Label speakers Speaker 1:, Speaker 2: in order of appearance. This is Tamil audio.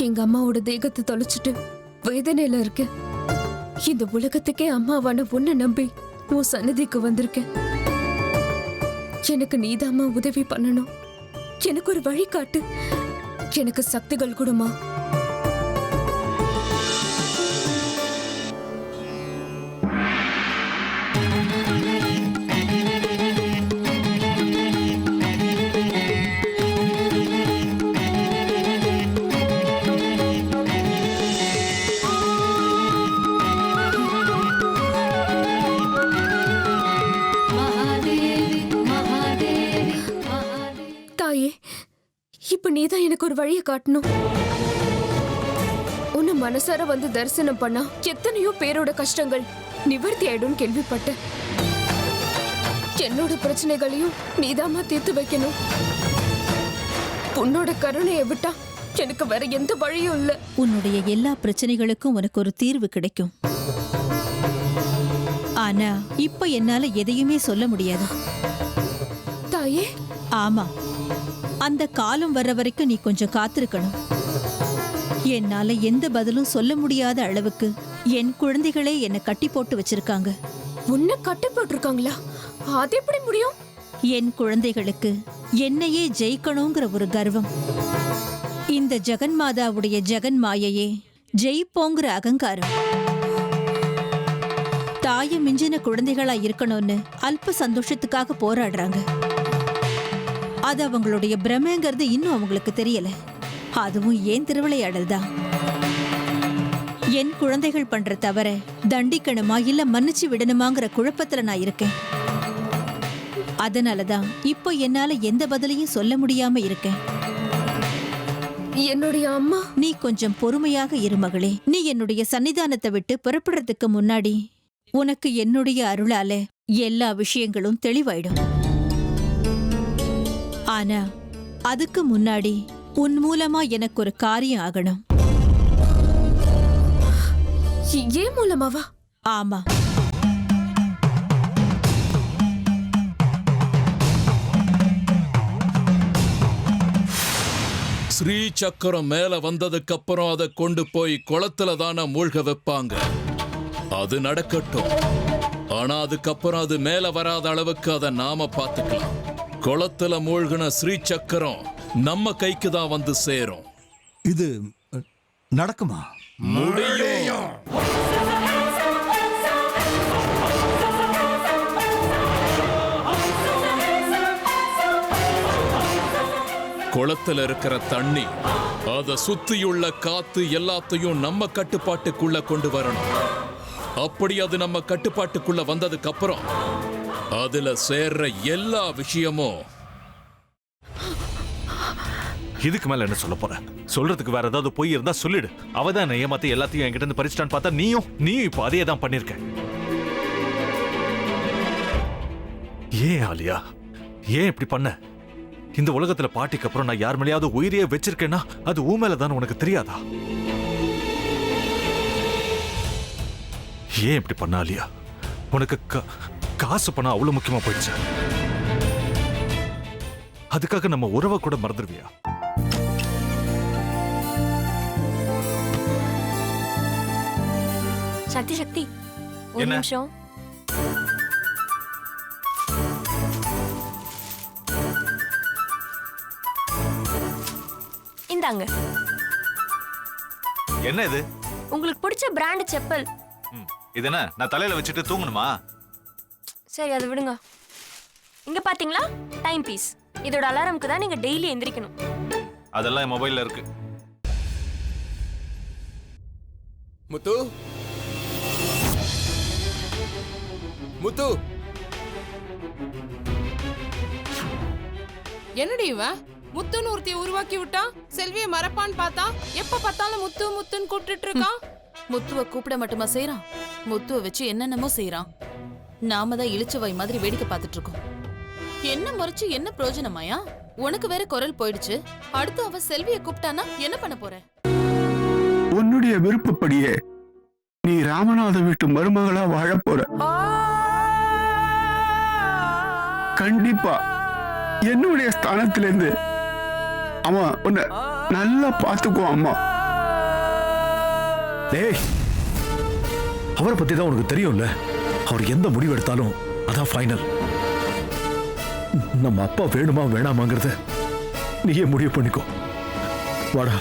Speaker 1: எங்க அம்மாவோட தேகத்தை தொலைச்சிட்டு வேதனையில இருக்க. இந்த உலகத்துக்கே அம்மாவான உன்னை நம்பி உன் சன்னதிக்கு வந்திருக்கேன். எனக்கு நீதாம்மா உதவி பண்ணணும். எனக்கு ஒரு வழி காட்டு. எனக்கு சக்திகள் கொடுமா. இப்ப நீதான் எனக்கு ஒரு வழியை காட்டணும். உன்னை மனசார வந்து தரிசனம் பண்ணா எத்தனையோ பேரோட கஷ்டங்கள் நிவர்த்தி ஆயிடும் கேள்விப்பட்டேன். என்னோட பிரச்சனைகளையும் நீதாமா தீர்த்து வைக்கணும். உன்னோட கருணையை விட்டா எனக்கு வேற எந்த வழியும் இல்ல.
Speaker 2: உன்னுடைய எல்லா பிரச்சனைகளுக்கும் உனக்கு ஒரு தீர்வு கிடைக்கும். ஆனா இப்ப என்னால எதையுமே சொல்ல முடியாது
Speaker 1: தாயே.
Speaker 2: ஆமா, அந்த காலம் வர்ற வரைக்கும் நீ கொஞ்சம் காத்திருக்கணும். என்னால எந்த பதிலும் சொல்ல முடியாத அளவுக்கு என் குழந்தைகளே என்னை கட்டி போட்டு வச்சிருக்காங்க.
Speaker 1: உன்னை கட்டி போட்டிருக்காங்களா? அது எப்படி முடியும்?
Speaker 2: என் குழந்தைகளுக்கு என்னையே ஜெயிக்கணுங்கிற ஒரு கர்வம், இந்த ஜெகன்மாதாவுடைய ஜெகன் மாயையே ஜெயிப்போங்கிற அகங்காரம், தாயை மிஞ்சின குழந்தைகளா இருக்கணும்னு அல்ப சந்தோஷத்துக்காக போராடுறாங்க. அது அவங்களுடைய பிரமைங்கிறது இன்னும் அவங்களுக்கு தெரியல. அதுவும் ஏன் திருவிளையாடல் தான். என் குழந்தைகள் பண்ற தவற தண்டிக்கணுமா இல்ல மன்னிச்சு விடணுமாங்கிற குழப்பத்துல நான் இருக்கேன். அதனாலதான் இப்போ என்னால எந்த பதிலையும் சொல்ல முடியாம இருக்கேன்.
Speaker 1: என்னுடைய அம்மா.
Speaker 2: நீ கொஞ்சம் பொறுமையாக இரு மகளே. நீ என்னுடைய சன்னிதானத்தை விட்டு புறப்படுறதுக்கு முன்னாடி உனக்கு என்னுடைய அருளால எல்லா விஷயங்களும் தெளிவாயிடும். ஆனா அதுக்கு முன்னாடி உன் மூலமா எனக்கு ஒரு காரியம் ஆகணும்.
Speaker 1: ஏன் மூலமாவா?
Speaker 2: ஆமா.
Speaker 3: ஸ்ரீ சக்கரம் மேல வந்ததுக்கு அப்புறம் அதை கொண்டு போய் குளத்துல தானே மூழ்க வைப்பாங்க. அது நடக்கட்டும். ஆனா அதுக்கப்புறம் அது மேல வராத அளவுக்கு அதை நாம பாத்துக்கலாம். குளத்துல மூழ்கின ஸ்ரீ சக்கரம் நம்ம கைக்கு தான் வந்து சேரும்.
Speaker 4: இது நடக்குமா?
Speaker 3: முடியும். குளத்துல இருக்கிற தண்ணி, அத சுத்தியுள்ள காத்து எல்லாத்தையும் நம்ம கட்டுப்பாட்டுக்குள்ள கொண்டு வரணும். அப்படி அது நம்ம கட்டுப்பாட்டுக்குள்ள வந்ததுக்கு அப்புறம் அதுல சேர்ற எல்லா விஷயமும்.
Speaker 5: இதுக்கு மேல என்ன சொல்ல போற? சொல்றதுக்கு வேற ஏதாவது போய் இருந்தா சொல்லிடு. அவதான் ஏமாத்தி எல்லாத்தையும் என்கிட்ட இருந்து பறிச்சிட்டான்னு பார்த்தா நீயும் இப்போ அதே தான் பண்ணிருக்க. ஏன் ஆலியா, ஏன் இப்படி பண்ண? இந்த உலகத்துல பாட்டிக்கு அப்புறம் நான் யார் மேலேயாவது உயிரையே வச்சிருக்கேன்னா அது ஊ மேலதான் உனக்கு தெரியாதா? ஏன் இப்படி பண்ண ஆலியா? உனக்கு காசு பணம் அவ்வளவு முக்கியமா போயிடுச்சு. அதுக்காக நம்ம உறவை கூட மறந்துடுவியா?
Speaker 6: சக்தி சக்தி, ஒரு நிமிஷம். இந்தாங்க.
Speaker 5: என்ன இது?
Speaker 6: உங்களுக்கு பிடிச்ச பிராண்ட் செப்பல்.
Speaker 5: இது என்ன நான் தலையில வச்சுட்டு தூங்கணுமா?
Speaker 6: சரி, அதை விடுங்க. இங்க பாத்தீங்களா, டைம் பீஸ். இதோட அலாரம்க்கு தான் நீங்க டெய்லி எந்திரிக்கணும்.
Speaker 5: அதெல்லாம் என் மொபைல்ல இருக்கு.
Speaker 3: முத்து, முத்து,
Speaker 7: என்னடி இவன் முத்துன்னு ஒருத்திய உருவாக்கி விட்டா? செல்வியை மறப்பான்னு பார்த்தா எப்ப பார்த்தாலும் முத்து முத்துன்னு கூப்பிட்டு இருக்கான்.
Speaker 8: முத்துவ கூப்பிட மட்டுமா செய்யறான்? முத்துவ வச்சு என்னென்னமோ செய்யறான். நாம தான் இளிச்சவாய் மாதிரி வேடிக்கை பார்த்துட்டு இருக்கோம். என்ன முறைச்சு என்ன பிரயோஜனமாயா? உனக்கு வேற குரல் போயிடுச்சு. அடுத்து அவ செல்விய கூப்பிட்டானா என்ன பண்ண போற?
Speaker 9: உன்னுடைய விருப்பப்படியே நீ ராமநாத வீட்டு மருமகளா வாழ போற. கண்டிப்பா என்னுடைய ஸ்தானத்திலிருந்து அவன் உன்னை நல்லா பார்த்துக்குவான். அம்மா
Speaker 10: டேய், அவரை பத்தி தான் உனக்கு தெரியும்ல. அவர் எந்த முடிவு எடுத்தாலும் அதான் ஃபைனல். நம்ம அப்பா வேணுமா வேணாமாங்கிறத நீயே முடிவு பண்ணிக்கோ. வாடா.